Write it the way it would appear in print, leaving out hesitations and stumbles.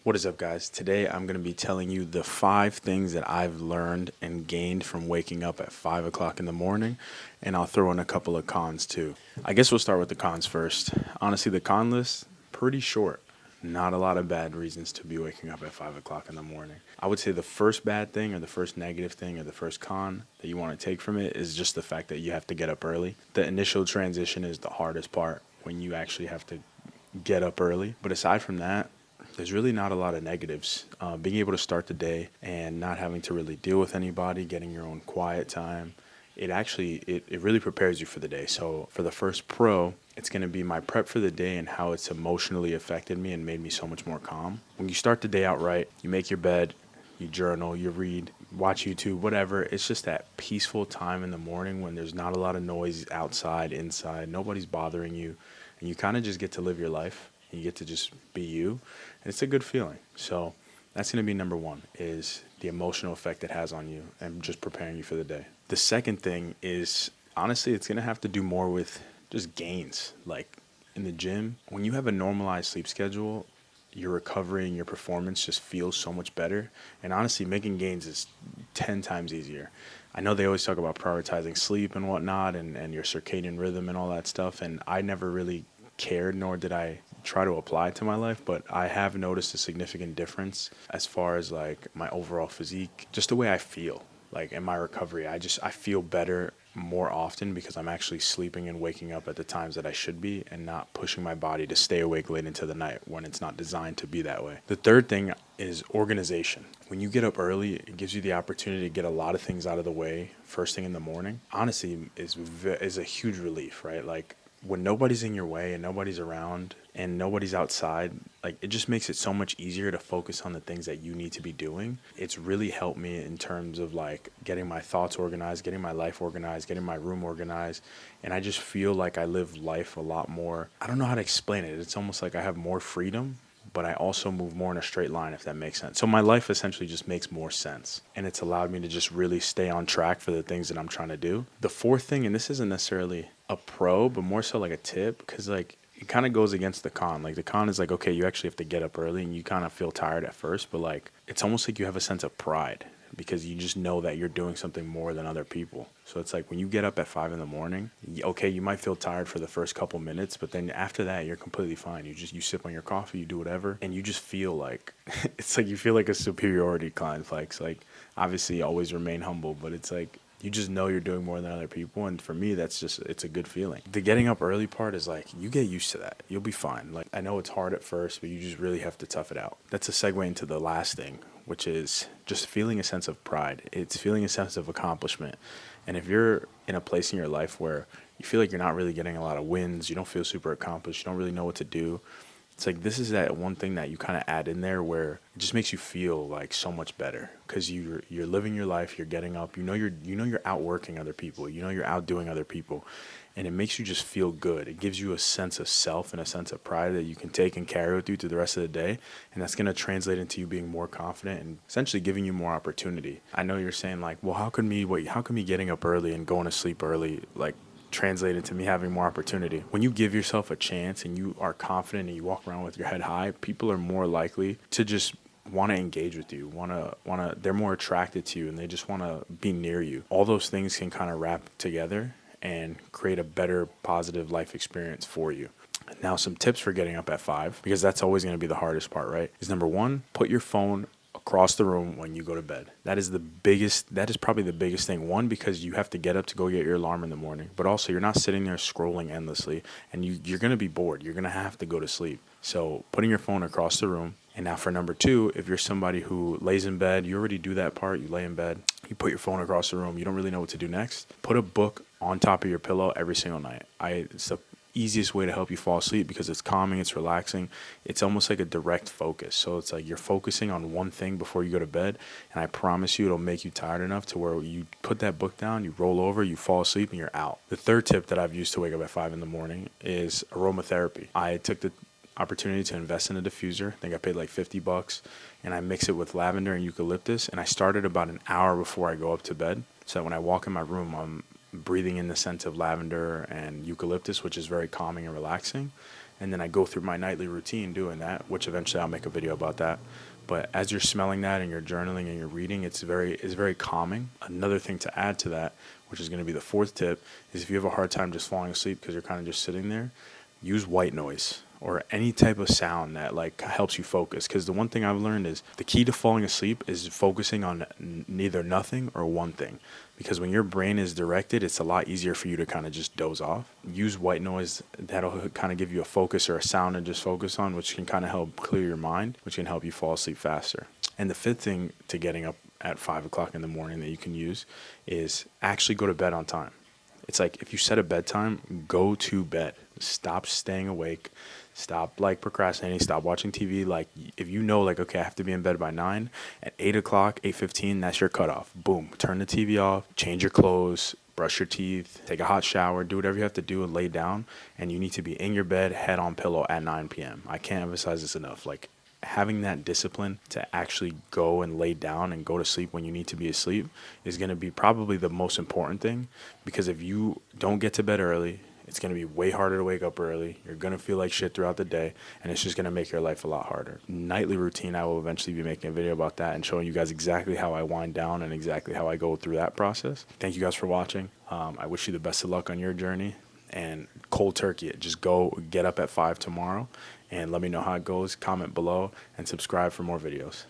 What is up, guys? Today I'm going to be telling you the 5 things that I've learned and gained from waking up at 5 o'clock in the morning, and I'll throw in a couple of cons too. I guess we'll start with the cons first. Honestly, the con list, pretty short. Not a lot of bad reasons to be waking up at 5 o'clock in the morning. I would say the first bad thing, or the first negative thing, or the first con that you want to take from it is just the fact that you have to get up early. The initial transition is the hardest part when you actually have to get up early. But aside from that, there's really not a lot of negatives. Being able to start the day and not having to really deal with anybody, getting your own quiet time, it really prepares you for the day. So for the first pro, it's going to be my prep for the day and how it's emotionally affected me and made me so much more calm. When you start the day out right, you make your bed, you journal, you read, watch YouTube, whatever. It's just that peaceful time in the morning when there's not a lot of noise outside, inside, nobody's bothering you, and you kind of just get to live your life. You get to just be you, and it's a good feeling. So that's going to be number one, is the emotional effect it has on you and just preparing you for the day. The second thing is, honestly, it's going to have to do more with just gains. Like in the gym, when you have a normalized sleep schedule, your recovery and your performance just feels so much better. And honestly, making gains is 10 times easier. I know they always talk about prioritizing sleep and whatnot, and your circadian rhythm and all that stuff. And I never really cared, nor did I try to apply it to my life, but I have noticed a significant difference as far as like my overall physique, just the way I feel. Like in my recovery, I feel better more often because I'm actually sleeping and waking up at the times that I should be, and not pushing my body to stay awake late into the night when it's not designed to be that way. The third thing is organization. When you get up early, it gives you the opportunity to get a lot of things out of the way first thing in the morning. Honestly, is a huge relief, right? Like when nobody's in your way and nobody's around and nobody's outside, like it just makes it so much easier to focus on the things that you need to be doing. It's really helped me in terms of like getting my thoughts organized, getting my life organized, getting my room organized. And I just feel like I live life a lot more. I don't know how to explain it. It's almost like I have more freedom, but I also move more in a straight line, if that makes sense. So my life essentially just makes more sense. And it's allowed me to just really stay on track for the things that I'm trying to do. The fourth thing, and this isn't necessarily a pro, but more so like a tip, because like it kind of goes against the con. Like the con is like, okay, you actually have to get up early and you kind of feel tired at first, but like it's almost like you have a sense of pride because you just know that you're doing something more than other people. So it's like when you get up at 5 in the morning, okay, you might feel tired for the first couple minutes, but then after that, you're completely fine. You sip on your coffee, you do whatever, and you just feel like it's like you feel like a superiority complex. Like obviously, always remain humble, but it's like you just know you're doing more than other people, and for me it's a good feeling. The getting up early part is like you get used to that, you'll be fine. Like I know it's hard at first, but you just really have to tough it out. That's a segue into the last thing, which is just feeling a sense of pride. It's feeling a sense of accomplishment. And if you're in a place in your life where you feel like you're not really getting a lot of wins, you don't feel super accomplished, you don't really know what to do, it's like this is that one thing that you kind of add in there where it just makes you feel like so much better because you're living your life, you're getting up, you're outworking other people, you're outdoing other people, and it makes you just feel good. It gives you a sense of self and a sense of pride that you can take and carry with you through the rest of the day, and that's going to translate into you being more confident and essentially giving you more opportunity. I know you're saying like, well, how can me getting up early and going to sleep early like translated to me having more opportunity? When you give yourself a chance and you are confident and you walk around with your head high, people are more likely to just want to engage with you, they're more attracted to you and they just want to be near you. All those things can kind of wrap together and create a better positive life experience for you. Now, some tips for getting up at 5, because that's always going to be the hardest part, right? Is number one, put your phone across the room when you go to bed. That is probably the biggest thing. One, because you have to get up to go get your alarm in the morning, but also you're not sitting there scrolling endlessly and you're going to be bored. You're going to have to go to sleep. So putting your phone across the room. And now for number two, if you're somebody who lays in bed, you already do that part. You lay in bed, you put your phone across the room. You don't really know what to do next. Put a book on top of your pillow every single night. It's the easiest way to help you fall asleep because it's calming, it's relaxing. It's almost like a direct focus. So it's like you're focusing on one thing before you go to bed, and I promise you it'll make you tired enough to where you put that book down, you roll over, you fall asleep, and you're out. The third tip that I've used to wake up at 5 in the morning is aromatherapy. I took the opportunity to invest in a diffuser. I think I paid like $50, and I mix it with lavender and eucalyptus, and I started about an hour before I go up to bed. So that when I walk in my room, I'm breathing in the scent of lavender and eucalyptus, which is very calming and relaxing. And then I go through my nightly routine doing that, which eventually I'll make a video about that. But as you're smelling that and you're journaling and you're reading, it's very calming. Another thing to add to that, which is going to be the fourth tip, is if you have a hard time just falling asleep because you're kind of just sitting there, use white noise or any type of sound that like helps you focus. Because the one thing I've learned is the key to falling asleep is focusing on neither nothing or one thing. Because when your brain is directed, it's a lot easier for you to kind of just doze off. Use white noise. That'll kind of give you a focus or a sound to just focus on, which can kind of help clear your mind, which can help you fall asleep faster. And the fifth thing to getting up at 5 o'clock in the morning that you can use is actually go to bed on time. It's like if you set a bedtime, go to bed. Stop staying awake. Stop like procrastinating. Stop watching TV. Like if you know, like, okay, I have to be in bed by 9, at 8 o'clock, 8:15, that's your cutoff. Boom. Turn the TV off, change your clothes, brush your teeth, take a hot shower, do whatever you have to do and lay down. And you need to be in your bed, head on pillow at 9 p.m. I can't emphasize this enough. Like having that discipline to actually go and lay down and go to sleep when you need to be asleep is going to be probably the most important thing, because if you don't get to bed early, it's going to be way harder to wake up early. You're going to feel like shit throughout the day, and it's just going to make your life a lot harder. Nightly routine, I will eventually be making a video about that and showing you guys exactly how I wind down and exactly how I go through that process. Thank you guys for watching. I wish you the best of luck on your journey, and cold turkey it. Just go get up at 5 tomorrow and let me know how it goes. Comment below and subscribe for more videos.